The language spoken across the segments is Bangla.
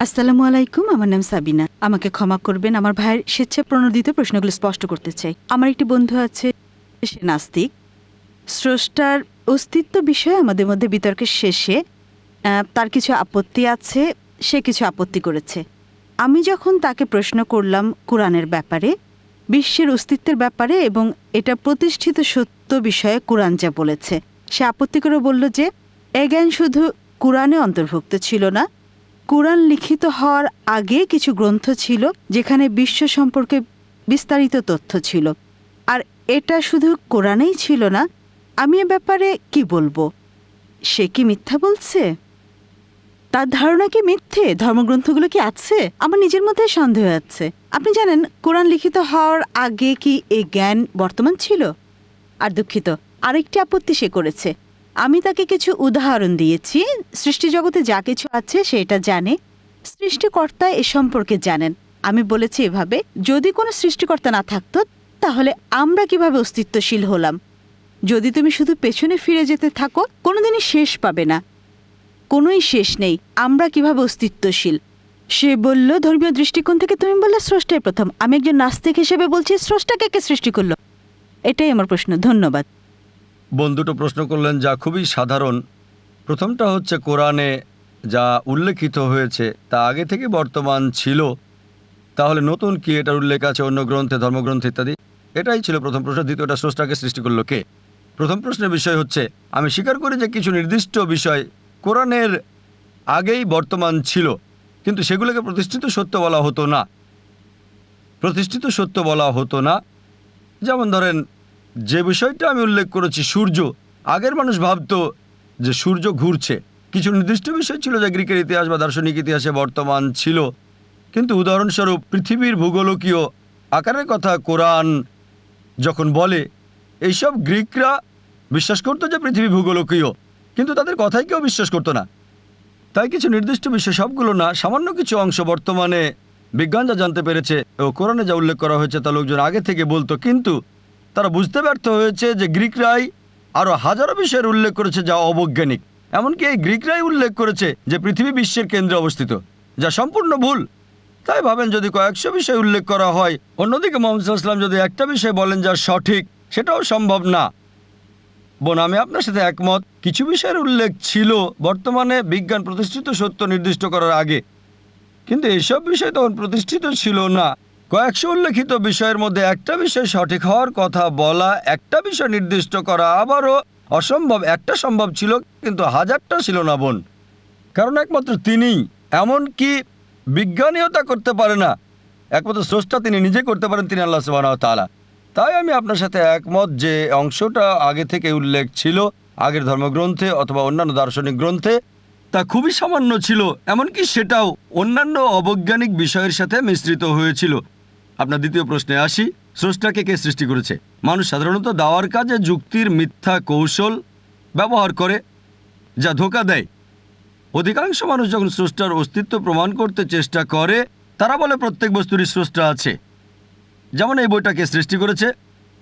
আসসালামু আলাইকুম, আমার নাম সাবিনা। আমাকে ক্ষমা করবেন, আমার ভাইয়ের স্বেচ্ছা প্রণোদিত প্রশ্নগুলো স্পষ্ট করতে চাই। আমার একটি বন্ধু আছে, সে নাস্তিক। স্রষ্টার অস্তিত্ব বিষয়ে আমাদের মধ্যে বিতর্কের শেষে তার কিছু আপত্তি আছে, সে কিছু আপত্তি করেছে। আমি যখন তাকে প্রশ্ন করলাম কোরআনের ব্যাপারে, বিশ্বের অস্তিত্বের ব্যাপারে এবং এটা প্রতিষ্ঠিত সত্য বিষয়ে কোরআন যা বলেছে, সে আপত্তি করে বলল যে এ জ্ঞান শুধু কোরআনে অন্তর্ভুক্ত ছিল না, কোরআন লিখিত হওয়ার আগে কিছু গ্রন্থ ছিল যেখানে বিশ্ব সম্পর্কে বিস্তারিত তথ্য ছিল, আর এটা শুধু কোরআনেই ছিল না। আমি এ ব্যাপারে কি বলবো? সে কি মিথ্যা বলছে? তার ধারণা কি মিথ্যে? ধর্মগ্রন্থগুলো কি আছে? আমার নিজের মধ্যে সন্দেহ আছে। আপনি জানেন কোরআন লিখিত হওয়ার আগে কি এই জ্ঞান বর্তমান ছিল? আর দুঃখিত, আরেকটি আপত্তি সে করেছে। আমি তাকে কিছু উদাহরণ দিয়েছি। সৃষ্টিজগতে যা কিছু আছে সেটা জানে, সৃষ্টিকর্তা এ সম্পর্কে জানেন। আমি বলেছি এভাবে, যদি কোনো সৃষ্টিকর্তা না থাকতো তাহলে আমরা কিভাবে অস্তিত্বশীল হলাম? যদি তুমি শুধু পেছনে ফিরে যেতে থাকো, কোনোদিনই শেষ পাবে না, কোনোই শেষ নেই। আমরা কিভাবে অস্তিত্বশীল? সে বলল ধর্মীয় দৃষ্টিকোণ থেকে। তুমি বললে স্রষ্টাই প্রথম। আমি একজন নাস্তিক হিসেবে বলছি, স্রষ্টাকে কে সৃষ্টি করলো? এটাই আমার প্রশ্ন। ধন্যবাদ। বন্ধুটো প্রশ্ন করলেন যা খুবই সাধারণ। প্রথমটা হচ্ছে কোরআনে যা উল্লেখিত হয়েছে তা আগে থেকে বর্তমান ছিল, তাহলে নতুন কি এটার উল্লেখ আছে অন্য গ্রন্থে, ধর্মগ্রন্থে ইত্যাদি? এটাই ছিল প্রথম প্রশ্ন। দ্বিতীয়টা, স্রষ্টাকে সৃষ্টি করলো কে? প্রথম প্রশ্নের বিষয় হচ্ছে, আমি স্বীকার করি যে কিছু নির্দিষ্ট বিষয় কোরআনের আগেই বর্তমান ছিল, কিন্তু সেগুলোকে প্রতিষ্ঠিত সত্য বলা হতো না। প্রতিষ্ঠিত সত্য বলা হতো না। যেমন ধরেন, যে বিষয়টা আমি উল্লেখ করেছি, সূর্য, আগের মানুষ ভাবতো যে সূর্য ঘুরছে। কিছু নির্দিষ্ট বিষয় ছিল যা গ্রিকের ইতিহাস বা দার্শনিক ইতিহাসে বর্তমান ছিল, কিন্তু উদাহরণস্বরূপ পৃথিবীর ভূগোলকীয় আকারের কথা কোরআন যখন বলে, এইসব গ্রিকরা বিশ্বাস করতো যে পৃথিবী ভূগোলকীয়, কিন্তু তাদের কথাই কেউ বিশ্বাস করতো না। তাই কিছু নির্দিষ্ট বিষয়, সবগুলো না, সামান্য কিছু অংশ বর্তমানে বিজ্ঞান যা জানতে পেরেছে ও কোরআনে যা উল্লেখ করা হয়েছে তা লোকজন আগে থেকে বলতো, কিন্তু তারা বুঝতে ব্যর্থ হয়েছে যে গ্রিকরাই আরও হাজারো বিষয়ের উল্লেখ করেছে যা অবৈজ্ঞানিক। এমনকি এই গ্রিকরাই উল্লেখ করেছে যে পৃথিবী বিশ্বের কেন্দ্রে অবস্থিত, যা সম্পূর্ণ ভুল। তাই ভাবেন, যদি কয়েকশো বিষয় উল্লেখ করা হয়, অন্যদিকে মোহাম্মদ সাল্লাল্লাহু আলাইহি ওয়াসাল্লাম যদি একটা বিষয় বলেন যা সঠিক, সেটাও সম্ভব না। বোন, আমি আপনার সাথে একমত, কিছু বিষয়ের উল্লেখ ছিল বর্তমানে বিজ্ঞান প্রতিষ্ঠিত সত্য নির্দিষ্ট করার আগে, কিন্তু এইসব বিষয় তখন প্রতিষ্ঠিত ছিল না। কয়েকশো উল্লেখিত বিষয়ের মধ্যে একটা বিষয় সঠিক হওয়ার কথা বলা, একটা বিষয় নির্দিষ্ট করা আবারও অসম্ভব। একটা সম্ভব ছিল, কিন্তু হাজারটা ছিল না বোন, কারণ একমাত্র তিনিই। এমনকি বিজ্ঞানীও তা করতে পারে না। একমাত্র স্রষ্টা তিনি নিজে করতে পারেন, তিনি আল্লাহ সুবহানাহু ওয়া তাআলা। তাই আমি আপনার সাথে একমত যে অংশটা আগে থেকে উল্লেখ ছিল আগের ধর্মগ্রন্থে অথবা অন্যান্য দার্শনিক গ্রন্থে, তা খুবই সামান্য ছিল। এমনকি সেটাও অন্যান্য অবৈজ্ঞানিক বিষয়ের সাথে মিশ্রিত হয়েছিল। আপনার দ্বিতীয় প্রশ্নে আসি, স্রষ্টাকে কে সৃষ্টি করেছে? মানুষ সাধারণত দাওয়ার কাজে যুক্তির মিথ্যা কৌশল ব্যবহার করে, যা ধোঁকা দেয়। অধিকাংশ মানুষ যখন স্রষ্টার অস্তিত্ব প্রমাণ করতে চেষ্টা করে, তারা বলে প্রত্যেক বস্তুরই স্রষ্টা আছে। যেমন এই বইটা কে সৃষ্টি করেছে,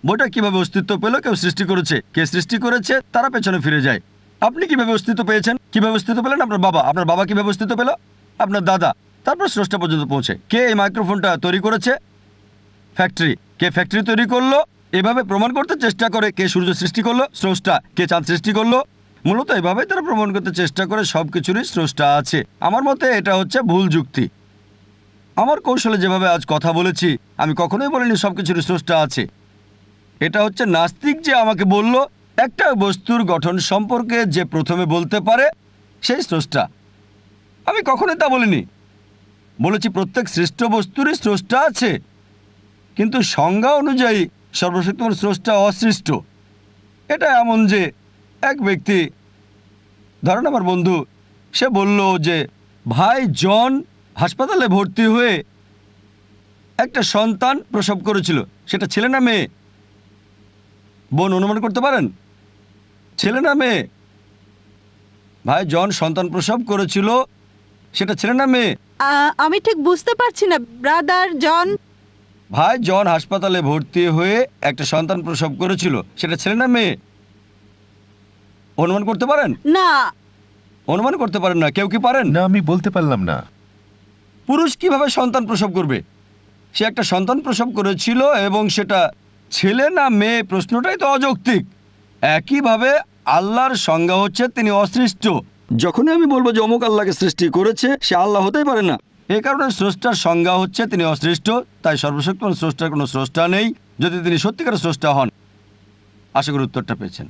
বইটা কিভাবে অস্তিত্ব পেল, কেউ সৃষ্টি করেছে। কে সৃষ্টি করেছে, তারা পেছনে ফিরে যায়। আপনি কিভাবে অস্তিত্ব পেয়েছেন, কিভাবে অস্তিত্ব পেলেন? আপনার বাবা কিভাবে অস্তিত্ব পেল? আপনার দাদা। তারপর স্রষ্টা পর্যন্ত পৌঁছে। কে এই মাইক্রোফোনটা তৈরি করেছে? ফ্যাক্টরি। কে ফ্যাক্টরি তৈরি করলো? এভাবে প্রমাণ করতে চেষ্টা করে কে সূর্য সৃষ্টি করলো, স্রষ্টা। কে চাঁদ সৃষ্টি করলো, মূলত এভাবে তারা প্রমাণ করতে চেষ্টা করে সবকিছুরই স্রষ্টা আছে। আমার মতে এটা হচ্ছে ভুল যুক্তি। আমার কৌশলে যেভাবে আজ কথা বলেছি, আমি কখনোই বলিনি সবকিছুরই স্রষ্টা আছে। এটা হচ্ছে নাস্তিক যে আমাকে বলল একটা বস্তুর গঠন সম্পর্কে যে প্রথমে বলতে পারে সেই স্রষ্টা। আমি কখনোই তা বলিনি। বলেছি প্রত্যেক সৃষ্ট বস্তুরই স্রষ্টা আছে, কিন্তু সংজ্ঞা অনুযায়ী সর্বশক্তিমান স্রষ্টা অসৃষ্ট। এটা এমন যে এক ব্যক্তি, ধরেন আমার বন্ধু, সে বলল যে ভাই জন হাসপাতালে ভর্তি হয়ে একটা সন্তান প্রসব করেছিল। সেটা ছেলে না মেয়ে? বোন, অনুমান করতে পারেন ছেলে না মেয়ে? ভাই জন সন্তান প্রসব করেছিল, সেটা ছেলে না মেয়ে? আমি ঠিক বুঝতে পারছি না ব্রাদার জন। ভাই জন হাসপাতালে ভর্তি হয়ে একটা সন্তান প্রসব করেছিল, সেটা ছেলে না মেয়ে? অনুমান করতে পারেন? না। অনুমান করতে পারেন না? কেউ কি পারেন? না, আমি বলতে পারলাম না। পুরুষ কিভাবে সন্তান প্রসব করবে? সে একটা সন্তান প্রসব করেছিল এবং সেটা ছেলে না মেয়ে, প্রশ্নটাই তো অযৌক্তিক। একইভাবে আল্লাহর সংজ্ঞা হচ্ছে তিনি অসৃষ্ট। যখনই আমি বলবো যে অমুক আল্লাহকে সৃষ্টি করেছে, সে আল্লাহ হতেই পারে না। এই কারণে স্রষ্টার সংজ্ঞা হচ্ছে তিনি অসৃষ্ট। তাই সর্বশক্তিমান স্রষ্টার কোনো স্রষ্টা নেই, যদি তিনি সত্যিকারের স্রষ্টা হন। আশা করি উত্তরটা পেয়েছেন।